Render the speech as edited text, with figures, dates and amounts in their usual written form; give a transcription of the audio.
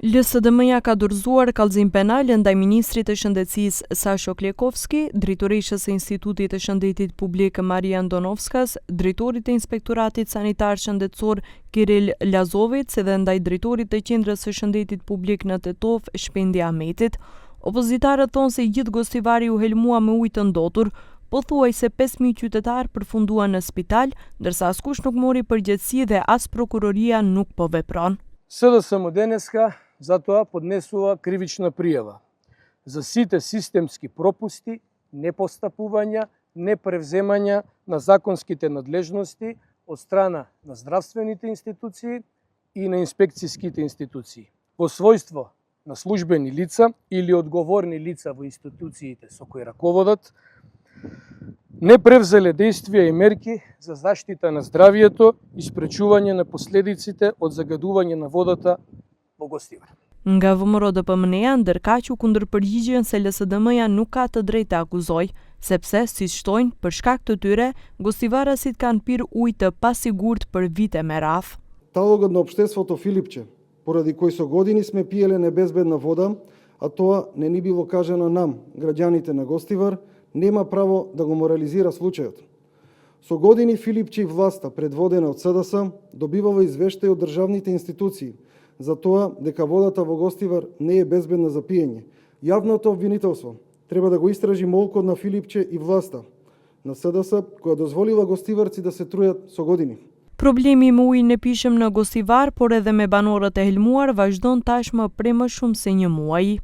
LSDM-ja ka dorëzuar kallëzim penal ndaj ministrit të shëndetësisë Sasho Klekovski, drejtoreshës së Institutit të Shëndetit Publik Maria Andonovskas, drejtorit të Inspektoratit Sanitar Shëndetësor Kiril Lazovit, si dhe ndaj drejtorit të Qendrës së Shëndetit Publik në Tetov Shpendi Ahmetit. Opozitarët thonë se gjithë gostivari u helmua me ujë të ndotur, pothuajse 5.000 qytetar përfunduan në spital, ndërsa askush nuk mori përgjegjësi dhe as prokuroria nuk po vepron. СДСМ денеска затоа поднесува кривична пријава за сите системски пропусти, непостапувања, непревземања на законските надлежности од страна на здравствените институции и на инспекцијските институции. Во својство на службени лица или одговорни лица во институциите со кои раководат, не превзеле действија и мерки за заштита на здравието и спречување на последиците од загадување на водата во Гостивар. Nga VMRO DPMNE-ja ndërkaq u kundërpërgjigjen se LSDM-ja nuk ka të drejtë të akuzojë, sepse, si shtojnë, për shkak të tyre, gostivarasit kanë pirë ujë të pasigurt për vite me radhë. Талогот на општеството Филипче, поради кој со години сме пиеле небезбедна вода, а тоа не ни било кажано нам, граѓаните на Гостивар, нема право да го морализира случајот. Со години Филипче и власта, предводена од СДС, добивава извештај од државните институции за тоа дека водата во Гостивар не е безбедна за пиење. Јавното обвинителство треба да го истражи молкот на Филипче и власта на СДС, која дозволила гостиварци да се трујат со години. Problemi me ujin e pishëm në Gostivar, por edhe me banorët e helmuar, vazhdon tashmë prej më shumë se një muaji.